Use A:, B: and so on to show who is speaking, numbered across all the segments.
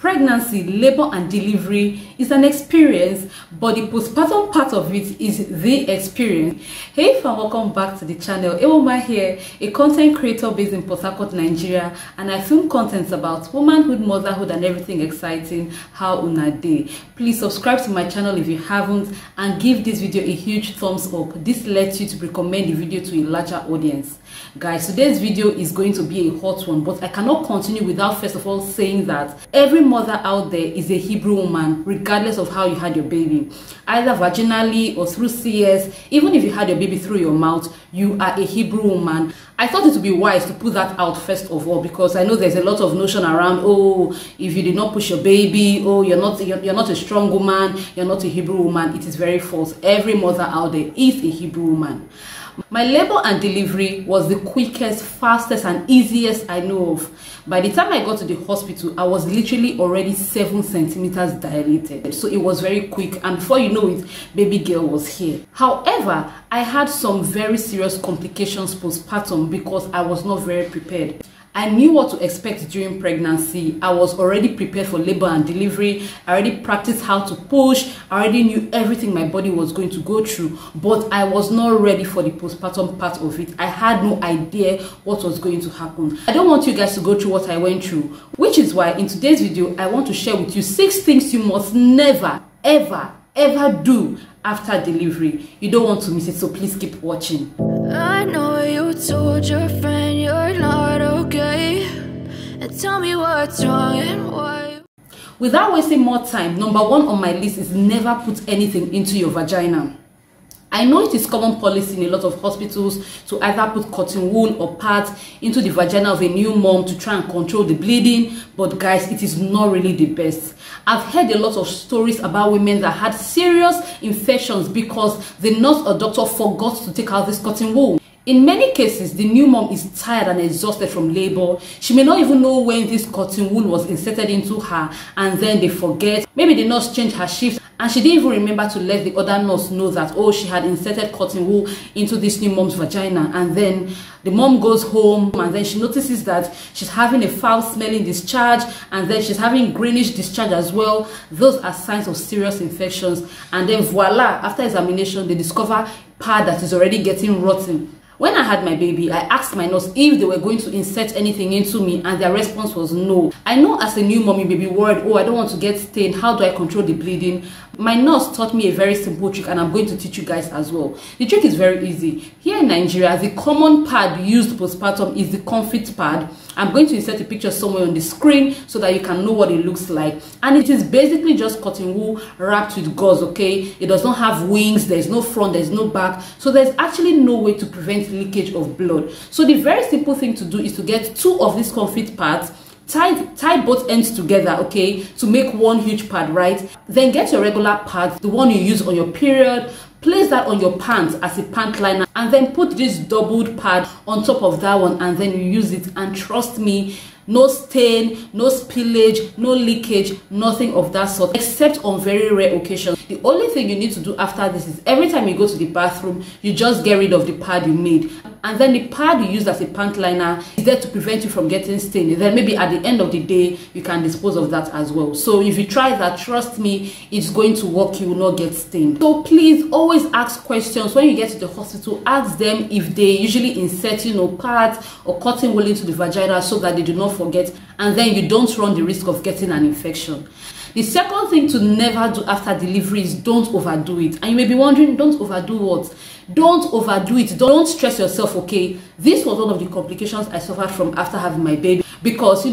A: Pregnancy, labor and delivery is an experience, but the postpartum part of it is the experience. Hey fam, welcome back to the channel. Ewoma here, a content creator based in Port Harcourt, Nigeria, and I film contents about womanhood, motherhood and everything exciting. How una day. Please subscribe to my channel if you haven't and give this video a huge thumbs up. This lets you to recommend the video to a larger audience. Guys, today's video is going to be a hot one, but I cannot continue without first of all saying that every mother out there is a Hebrew woman, regardless of how you had your baby, either vaginally or through CS. Even if you had your baby through your mouth, you are a Hebrew woman. I thought it would be wise to put that out first of all, because I know there's a lot of notion around, oh, if you did not push your baby, oh, you're not a strong woman, you're not a Hebrew woman. It is very false. Every mother out there is a Hebrew woman. My labor and delivery was the quickest, fastest and easiest I know of. By the time I got to the hospital, I was literally already 7 centimeters dilated. So it was very quick, and before you know it, baby girl was here. However, I had some very serious complications postpartum because I was not very prepared. I knew what to expect during pregnancy. I was already prepared for labor and delivery. I already practiced how to push. I already knew everything my body was going to go through, but I was not ready for the postpartum part of it. I had no idea what was going to happen. I don't want you guys to go through what I went through, which is why in today's video, I want to share with you 6 things you must never, ever do after delivery. You don't want to miss it, so please keep watching.
B: I know you told your friend you're not okay, and tell me what's wrong and why.
A: Without wasting more time, number 1 on my list is never put anything into your vagina. I know it is common policy in a lot of hospitals to either put cotton wool or pads into the vagina of a new mom to try and control the bleeding, but guys, it is not really the best. I've heard a lot of stories about women that had serious infections because the nurse or doctor forgot to take out this cotton wool. In many cases, the new mom is tired and exhausted from labor. She may not even know when this cotton wool was inserted into her, and then they forget. Maybe the nurse changed her shift and she didn't even remember to let the other nurse know that, oh, she had inserted cotton wool into this new mom's vagina. And then the mom goes home and then she notices that she's having a foul smelling discharge, and then she's having greenish discharge as well. Those are signs of serious infections. And then voila, after examination, they discover pad that is already getting rotten. When I had my baby, I asked my nurse if they were going to insert anything into me, and their response was no. I know as a new mom you may be worried, oh, I don't want to get stained, how do I control the bleeding? My nurse taught me a very simple trick, and I'm going to teach you guys as well. The trick is very easy. Here in Nigeria, the common pad used postpartum is the comfort pad. I'm going to insert a picture somewhere on the screen so that you can know what it looks like. And it is basically just cotton wool wrapped with gauze, okay? It does not have wings, there's no front, there's no back. So there's actually no way to prevent leakage of blood. So the very simple thing to do is to get 2 of these comfort pads, tie both ends together, okay, to make one huge pad, right? Then get your regular pad, the one you use on your period, place that on your pants as a pant liner, and then put this doubled pad on top of that one, and then you use it. And trust me, no stain, no spillage, no leakage, nothing of that sort, except on very rare occasions. The only thing you need to do after this is every time you go to the bathroom, you just get rid of the pad you made. And then the pad you use as a pant liner is there to prevent you from getting stained. Then maybe at the end of the day, you can dispose of that as well. So if you try that, trust me, it's going to work. You will not get stained. So please always ask questions. When you get to the hospital, ask them if they usually insert, pads or cotton wool into the vagina so that they do not forget, and then you don't run the risk of getting an infection. The second thing to never do after delivery is don't overdo it. And you may be wondering, don't overdo what? Don't overdo it. Don't stress yourself, okay? This was one of the complications I suffered from after having my baby, because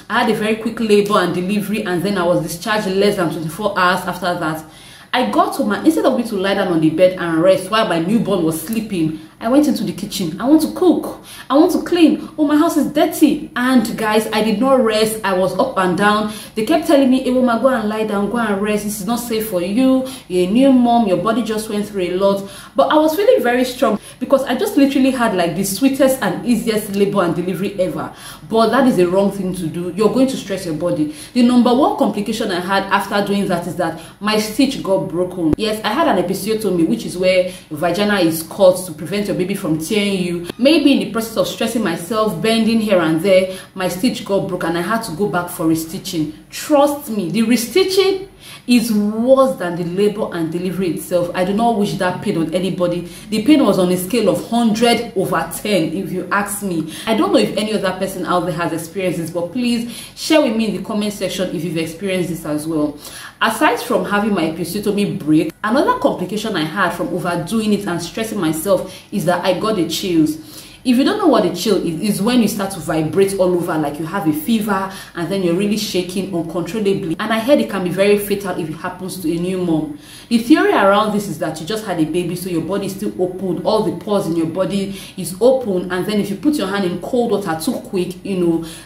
A: I had a very quick labor and delivery, and then I was discharged less than 24 hours after that. I got home, and instead of me to lie down on the bed and rest while my newborn was sleeping, I went into the kitchen. I want to cook. I want to clean. Oh, my house is dirty. And guys, I did not rest. I was up and down. They kept telling me, Ewoma, go and lie down, go and rest. This is not safe for you. You're a new mom. Your body just went through a lot. But I was feeling very strong because I just literally had like the sweetest and easiest labor and delivery ever. But that is the wrong thing to do. You're going to stress your body. The number 1 complication I had after doing that is that my stitch got broken. Yes, I had an episiotomy, which is where your vagina is cut to prevent your your baby from tearing you. Maybe in the process of stressing myself, bending here and there, my stitch got broke and I had to go back for restitching. Trust me, the restitching is worse than the labor and delivery itself. I do not wish that pain on anybody. The pain was on a scale of 100/10, if you ask me. I don't know if any other person out there has experienced this, but please share with me in the comment section if you've experienced this as well. Aside from having my episiotomy break, another complication I had from overdoing it and stressing myself is that I got the chills. If you don't know what a chill is when you start to vibrate all over, like you have a fever and then you're really shaking uncontrollably. And I heard it can be very fatal if it happens to a new mom. The theory around this is that you just had a baby, so your body is still open, all the pores in your body is open, and then if you put your hand in cold water too quick,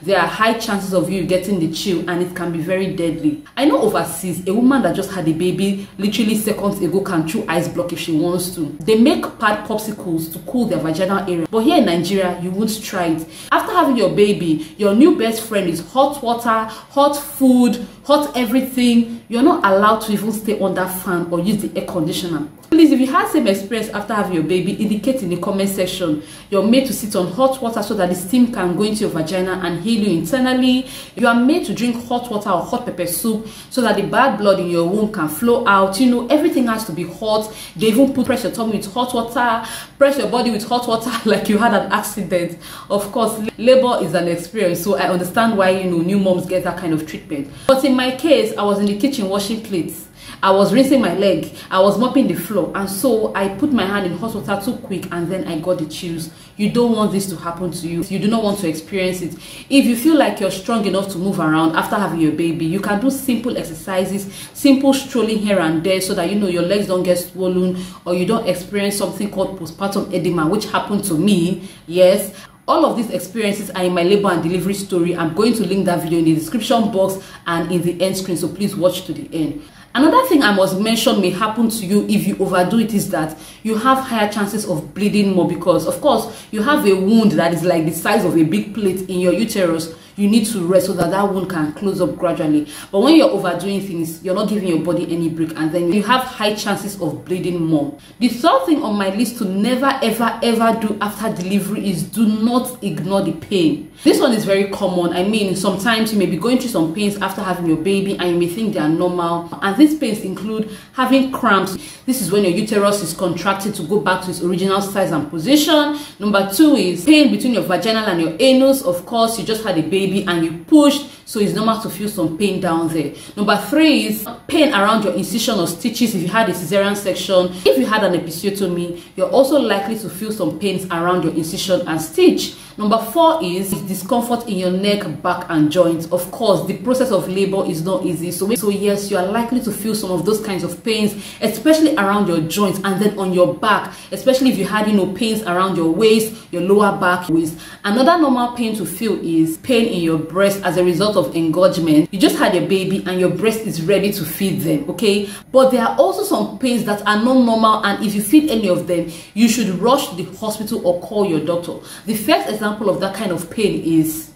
A: there are high chances of you getting the chill, and it can be very deadly. I know overseas, a woman that just had a baby literally seconds ago can chew ice block if she wants to. They make pad popsicles to cool their vaginal area, but here in Nigeria, you won't try it. After having your baby, your new best friend is hot water, hot food, hot everything. You're not allowed to even stay under fan or use the air conditioner. Please, if you had same experience after having your baby, indicate in the comment section. You're made to sit on hot water so that the steam can go into your vagina and heal you internally. You are made to drink hot water or hot pepper soup so that the bad blood in your womb can flow out. Everything has to be hot. They even press your tummy with hot water, press your body with hot water like you had an accident. Of course, labor is an experience, so I understand why new moms get that kind of treatment. But in my case, I was in the kitchen washing plates. I was rinsing my leg, I was mopping the floor, and so I put my hand in hot water too quick and then I got the chills. You don't want this to happen to you. You do not want to experience it. If you feel like you're strong enough to move around after having your baby, you can do simple exercises, simple strolling here and there so that your legs don't get swollen or you don't experience something called postpartum edema, which happened to me. Yes. All of these experiences are in my labor and delivery story. I'm going to link that video in the description box and in the end screen, so please watch to the end. Another thing I must mention may happen to you if you overdo it is that you have higher chances of bleeding more, because of course you have a wound that is like the size of a big plate in your uterus. You need to rest so that that wound can close up gradually. But when you're overdoing things, you're not giving your body any break, and then you have high chances of bleeding more. The third thing on my list to never ever do after delivery is do not ignore the pain. This one is very common. I mean, sometimes you may be going through some pains after having your baby and you may think they are normal, and these pains include having cramps. This is when your uterus is contracted to go back to its original size and position. Number 2 is pain between your vaginal and your anus. Of course, you just had a baby and you pushed, so it's normal to feel some pain down there. Number 3 is pain around your incision or stitches if you had a cesarean section. If you had an episiotomy, you're also likely to feel some pains around your incision and stitch. Number 4 is discomfort in your neck, back and joints. Of course, the process of labor is not easy, so yes, you are likely to feel some of those kinds of pains, especially around your joints and then on your back, especially if you had pains around your waist, your lower back, waist. Another normal pain to feel is pain in your breast as a result of engorgement. You just had a baby and your breast is ready to feed them, okay? But there are also some pains that are not normal, and if you feel any of them, you should rush to the hospital or call your doctor. The first example of that kind of pain is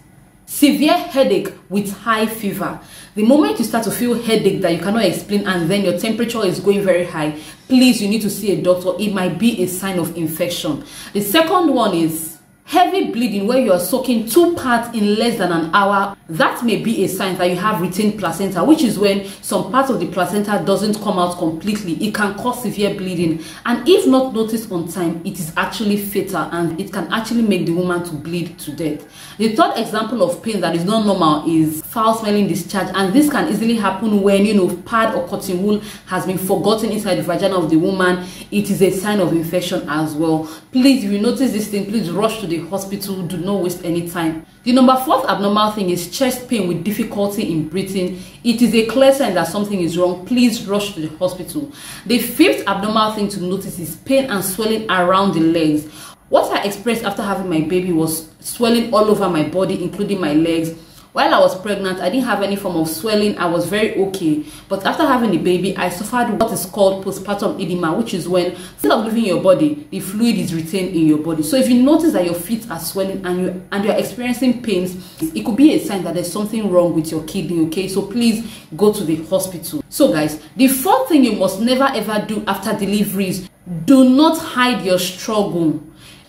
A: severe headache with high fever. The moment you start to feel headache that you cannot explain and then your temperature is going very high, please, you need to see a doctor. It might be a sign of infection. The second one is heavy bleeding where you are soaking 2 pads in less than an hour. That may be a sign that you have retained placenta, which is when some part of the placenta doesn't come out completely. It can cause severe bleeding, and if not noticed on time, it is actually fatal and it can actually make the woman to bleed to death. The third example of pain that is not normal is foul smelling discharge, and this can easily happen when pad or cotton wool has been forgotten inside the vagina of the woman. It is a sign of infection as well. Please, if you notice this thing, please rush to the hospital. Do not waste any time. The number 4th abnormal thing is chest pain with difficulty in breathing. It is a clear sign that something is wrong. Please rush to the hospital. The 5th abnormal thing to notice is pain and swelling around the legs. What I experienced after having my baby was swelling all over my body, including my legs. While I was pregnant, I didn't have any form of swelling. I was very okay. But after having the baby, I suffered what is called postpartum edema, which is when instead of leaving your body, the fluid is retained in your body. So if you notice that your feet are swelling and you're experiencing pains, it could be a sign that there's something wrong with your kidney, okay? So please go to the hospital. So guys, the 4th thing you must never ever do after delivery is do not hide your struggle.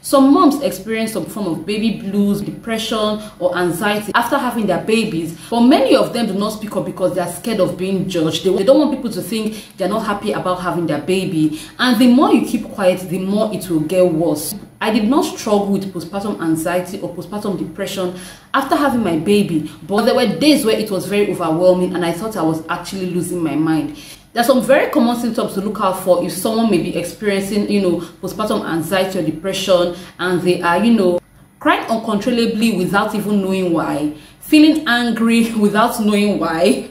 A: Some moms experience some form of baby blues, depression, or anxiety after having their babies, but many of them do not speak up because they are scared of being judged. They don't want people to think they're not happy about having their baby, and the more you keep quiet, the more it will get worse. I did not struggle with postpartum anxiety or postpartum depression after having my baby, but there were days where it was very overwhelming and I thought I was actually losing my mind. There are some very common symptoms to look out for if someone may be experiencing, postpartum anxiety or depression, and they are, crying uncontrollably without even knowing why, feeling angry without knowing why,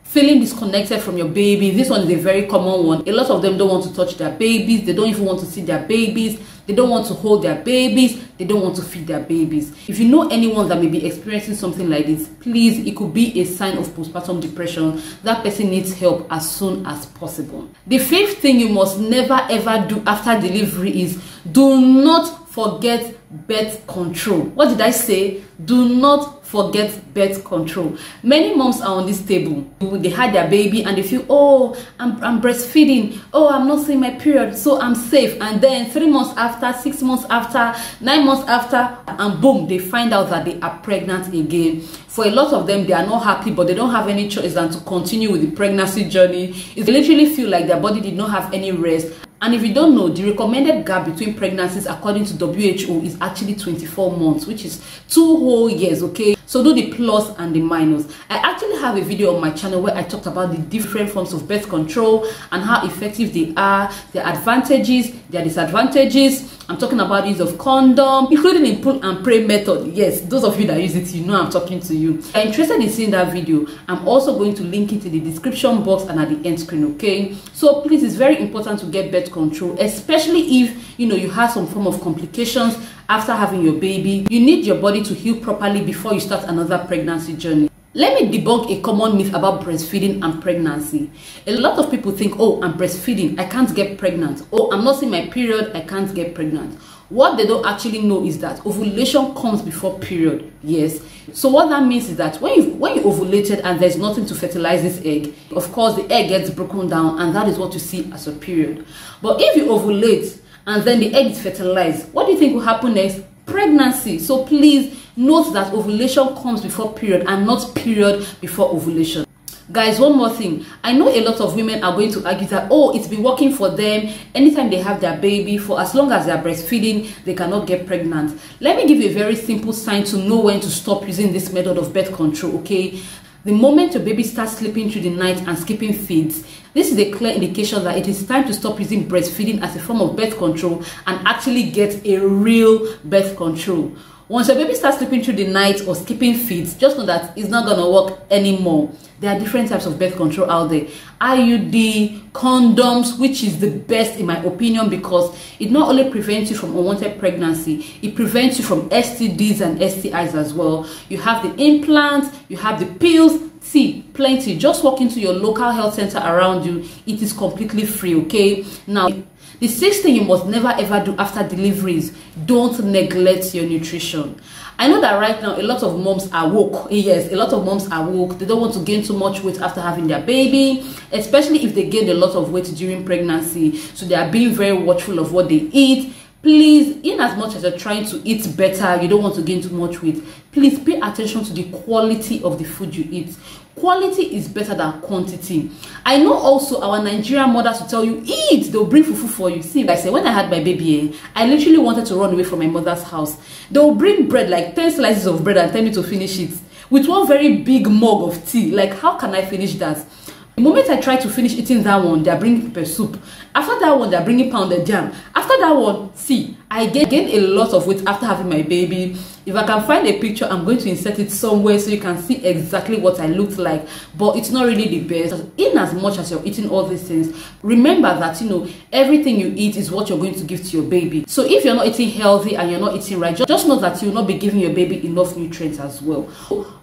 A: feeling disconnected from your baby. This one is a very common one. A lot of them don't want to touch their babies. They don't even want to see their babies. They don't want to hold their babies. They don't want to feed their babies. If you know anyone that may be experiencing something like this, please, it could be a sign of postpartum depression. That person needs help as soon as possible. The fifth thing you must never ever do after delivery is do not forget birth control. What did I say? Do not forget birth control. Many moms are on this table. They had their baby and they feel, oh, I'm breastfeeding, oh, I'm not seeing my period, so I'm safe. And then 3 months after, 6 months after, 9 months after, and boom, they find out that they are pregnant again. For a lot of them, they are not happy, but they don't have any choice than to continue with the pregnancy journey. They literally feel like their body did not have any rest. And if you don't know, the recommended gap between pregnancies according to WHO is actually 24 months, which is 2 whole years, okay? So do the plus and the minus. I actually have a video on my channel where I talked about the different forms of birth control and how effective they are, their advantages, their disadvantages. I'm talking about use of condom, including in pull and pray method. Yes, those of you that use it, you know I'm talking to you. If you're interested in seeing that video, I'm also going to link it in the description box and at the end screen, okay? So please, it's very important to get birth control, especially if you have some form of complications after having your baby. You need your body to heal properly before you start another pregnancy journey. Let me debunk a common myth about breastfeeding and pregnancy. A lot of people think, oh, I'm breastfeeding, I can't get pregnant. Oh, I'm not seeing my period, I can't get pregnant. What they don't actually know is that ovulation comes before period. Yes. So what that means is that when you ovulated and there's nothing to fertilize this egg, of course the egg gets broken down and that is what you see as a period. But if you ovulate and then the egg is fertilized, what do you think will happen next? Pregnancy. So please note that ovulation comes before period and not period before ovulation. Guys, one more thing. I know a lot of women are going to argue that, oh, it's been working for them anytime they have their baby, for as long as they are breastfeeding, they cannot get pregnant. Let me give you a very simple sign to know when to stop using this method of birth control, okay? The moment your baby starts sleeping through the night and skipping feeds, this is a clear indication that it is time to stop using breastfeeding as a form of birth control and actually get a real birth control. Once your baby starts sleeping through the night or skipping feeds, just know that it's not going to work anymore. There are different types of birth control out there. IUD, condoms, which is the best in my opinion because it not only prevents you from unwanted pregnancy, it prevents you from STDs and STIs as well. You have the implants, you have the pills. See, plenty. Just walk into your local health center around you. It is completely free, okay? Now, the sixth thing you must never ever do after delivery is don't neglect your nutrition. I know that right now a lot of moms are woke. Yes, a lot of moms are woke. They don't want to gain too much weight after having their baby, especially if they gained a lot of weight during pregnancy. So they are being very watchful of what they eat. Please, in as much as you're trying to eat better, you don't want to gain too much weight, please pay attention to the quality of the food you eat. Quality is better than quantity. I know also our Nigerian mothers will tell you, eat, they'll bring fufu for you. See, like I said, when I had my baby, I literally wanted to run away from my mother's house. They'll bring bread, like 10 slices of bread and tell me to finish it with one very big mug of tea. Like, how can I finish that? The moment I try to finish eating that one, they're bringing pepper soup. After that one, they're bringing pounded jam. After that one, see, I gained a lot of weight after having my baby. If I can find a picture, I'm going to insert it somewhere so you can see exactly what I looked like. But it's not really the best. In as much as you're eating all these things, remember that, everything you eat is what you're going to give to your baby. So if you're not eating healthy and you're not eating right, just know that you'll not be giving your baby enough nutrients as well.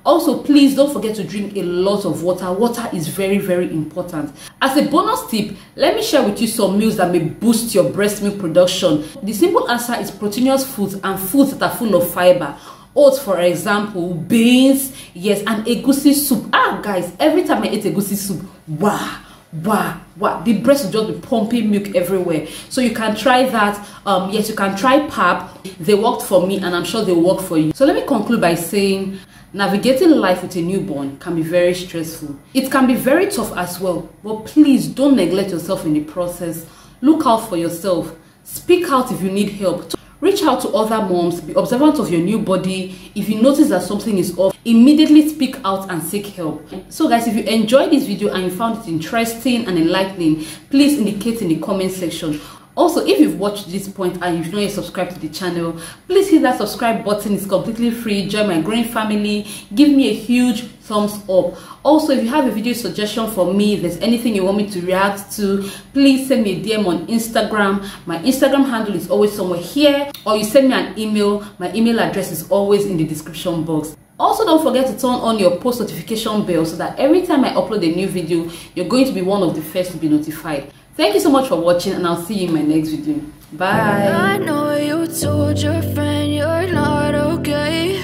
A: Also, please don't forget to drink a lot of water. Water is very, very important. As a bonus tip, let me share with you some meals that may boost your breast milk production. The simple answer is proteinous foods and foods that are full of fiber. Oats, for example, beans, yes, and egusi soup. Guys, every time I eat egusi soup, wow, wow, the breast will just be pumping milk everywhere. So you can try that. Yes, you can try pap. They worked for me, and I'm sure they will work for you. So let me conclude by saying, navigating life with a newborn can be very stressful. It can be very tough as well, but please don't neglect yourself in the process. Look out for yourself. Speak out if you need help. Reach out to other moms. Be observant of your new body. If you notice that something is off, immediately speak out and seek help. So guys, if you enjoyed this video and you found it interesting and enlightening, please indicate in the comment section. Also, if you've watched this point and you've not yet subscribed to the channel, please hit that subscribe button. It's completely free. Join my growing family. Give me a huge thumbs up. Also, if you have a video suggestion for me, if there's anything you want me to react to, please send me a DM on Instagram. My Instagram handle is always somewhere here, or you send me an email. My email address is always in the description box. Also, don't forget to turn on your post notification bell so that every time I upload a new video, you're going to be one of the first to be notified. Thank you so much for watching, and I'll see you in my next video. Bye.
B: I know you told your friend you're not okay,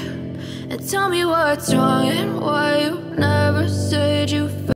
B: and tell me what's wrong and why you never said you